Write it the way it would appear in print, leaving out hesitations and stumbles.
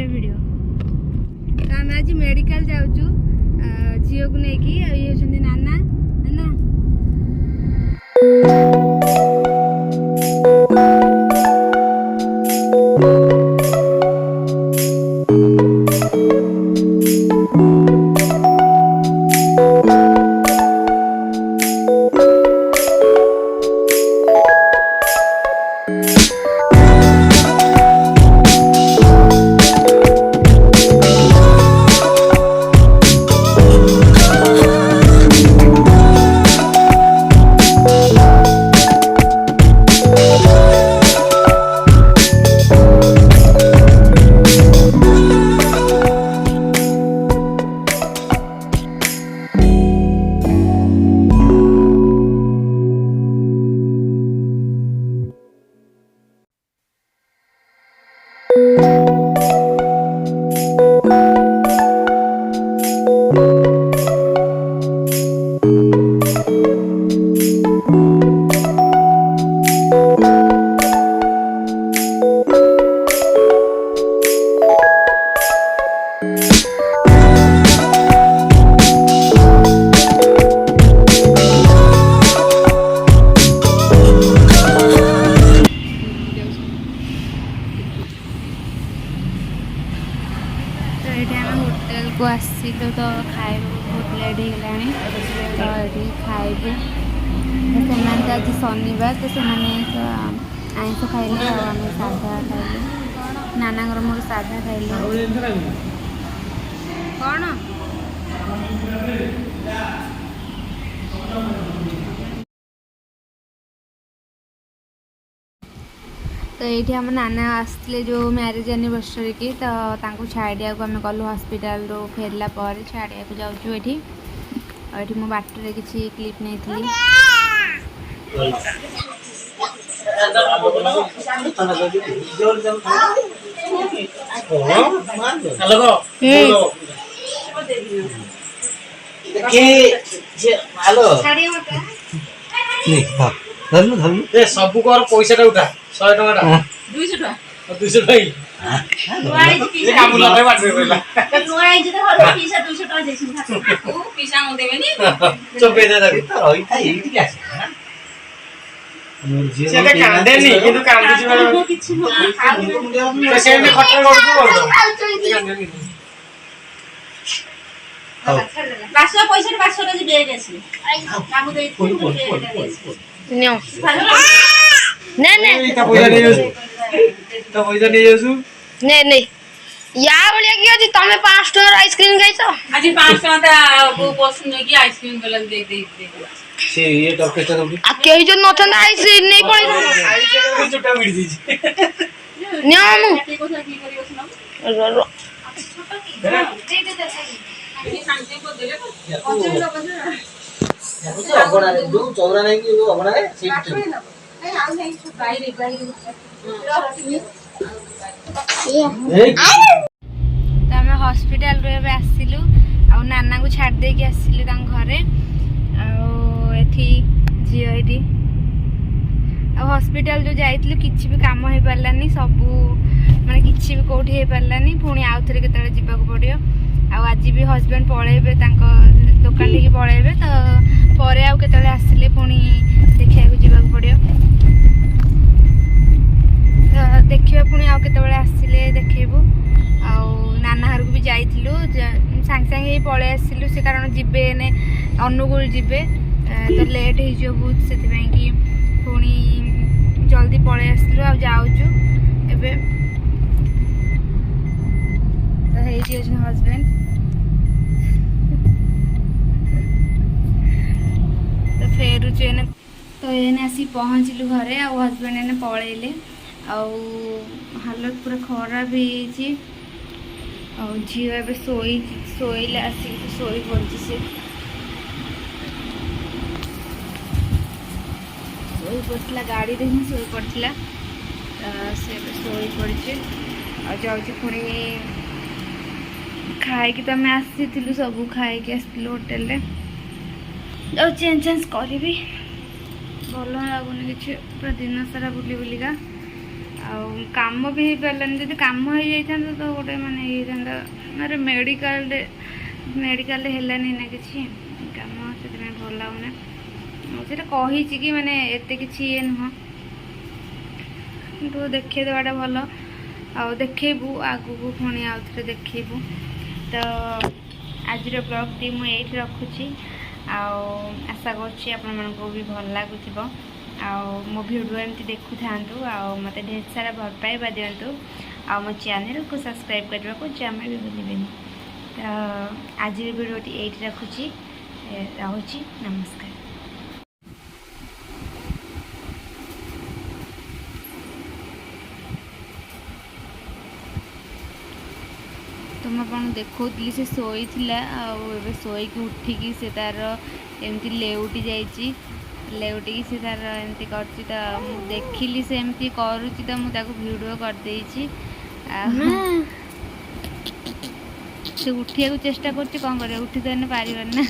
Video तो आम आज मेडिकल जाऊँ झील को लेकिन ये होती नाना नाना होटेल को आसिलु तो खाए बहुत लेट हो गला तो खाइबे तो आज शनिवार तो से आइंस खाइले आम साधा खाइले नाना मोर साधा खाइले कौन तो ये आम नाना आसते जो मैरिज एनिवर्सरी की तो छाड़िया को आम गलु हॉस्पिटल रो फेरला पर छाड़िया को जाऊँ ये मो बाटर किसी क्लिप नहीं थी सबू को पैसा उठा 100 टका 200 टका 200 नहीं या बलिया की अछि तमे 5 टका आइसक्रीम खाइछो आज 5 टका को पसंद है कि आइसक्रीम गलन देख से ये डॉक्टर तो आ केही जो नथन आइसक्रीम नहीं पड़े छोटा बिड़ दीजिए न्यानु रो रो शांति को देले अगणा रे जो चौरा नहीं कि वो अगणा रे सीट आम हॉस्पिटल रो आसिलु आ नाना को छाड़ दे के आसिलु घरे झी हॉस्पिटल जो जाइलु किछि भी काम हो पारलानी सबू माने किछि भी कोठी हो पारलानी पुणी आउ थरे केतळे जिबाक पड़ियो आ आज भी हस्बैंड पळेबे तांको दुकान लेके पळेबे तो परे आउ केतळे आसिले पुणी देखिया को जिबाक पड़ियो तो देखिबा पुणी आउ केतळे आसिले देखेबो आ नाना हर को भी जाइथिलु सांग सांग ही पळे आसिलु से कारण जिबे ने अनुगुल जिबे तो लेट हो जो बहुत से कि पुणी जल्दी पळे आसिलु आ जाउछु एबे तो हे जे हस्बैंड तो फेरुछु एने तो एने आसी पहुँचलु घरे आ हस्बैंड एने पळेले आ हालत पूरा खराब हो झील ए शोले आसिक शोई पड़ी से शोई पड़ा गाड़ी रे ही शोई पड़ा से शोई पड़ी आ जाऊँ पुणी खाई तो आम आसी सब खाई आसलु होटेल जाऊँ चेंज चेंज करी भल लगुनि कि पूरा दिन सारा बुली बुलिका ଆଉ କାମ ବି ହେଇପାରିଲାନି। ଯଦି କାମ ହେଇଯାଇଥାନ୍ତା ତ ଗୋଟେ ମାନେ ହେଇଥାନ୍ତା ମାନେ ମେଡ଼ିକାଲରେ ହେଲାନି ନା କିଛି କାମ, ସେଥିପାଇଁ ଭଲ ଲାଗୁନି। ସେଇଟା କହିଛି କି ମାନେ ଏତେ କିଛି ଇଏ ନୁହଁ, କିନ୍ତୁ ଦେଖେଇ ଦେବାଟା ଭଲ। ଆଉ ଦେଖେଇବୁ ଆଗକୁ, ପୁଣି ଆଉଥରେ ଦେଖେଇବୁ। ତ ଆଜିର ବ୍ଲଗ୍ଟି ମୁଁ ଏଇଠି ରଖୁଛି। ଆଉ ଆଶା କରୁଛି ଆପଣମାନଙ୍କୁ ବି ଭଲ ଲାଗୁଥିବ। ଆଉ ମୋ ଭିଡ଼ିଓ ଏମିତି ଦେଖୁଥାନ୍ତୁ, ଆଉ ମୋତେ ଢେର ସାରା ଭଲ ପାଇବା ଦିଅନ୍ତୁ। ଆଉ ମୋ ଚ୍ୟାନେଲକୁ ସବସ୍କ୍ରାଇବ୍ କରିବାକୁ ଜମା ବି ଭୁଲିବେନି। ତ ଆଜିର ଭିଡ଼ିଓଟି ଏଇଠି ରଖୁଛି, ରହୁଛି, ନମସ୍କାର। ତ ମୁଁ ଆପଣଙ୍କୁ ଦେଖାଉଥିଲି, ସେ ଶୋଇଥିଲା ଆଉ ଏବେ ଶୋଇକି ଉଠିକି ସେ ତାର ଏମିତି ଲେଉଟି ଯାଇଛି, ଲେଉଟିକି ସେ ତାର ଏମିତି କରୁଛି। ତ ମୁଁ ଦେଖିଲି ସେ ଏମିତି କରୁଛି, ତ ମୁଁ ତାକୁ ଭିଡ଼ିଓ କରିଦେଇଛି। ଆଉ ସେ ଉଠିବାକୁ ଚେଷ୍ଟା କରୁଛି, କ'ଣ କରିବା, ଉଠି ତ ପାରିବନି ନା।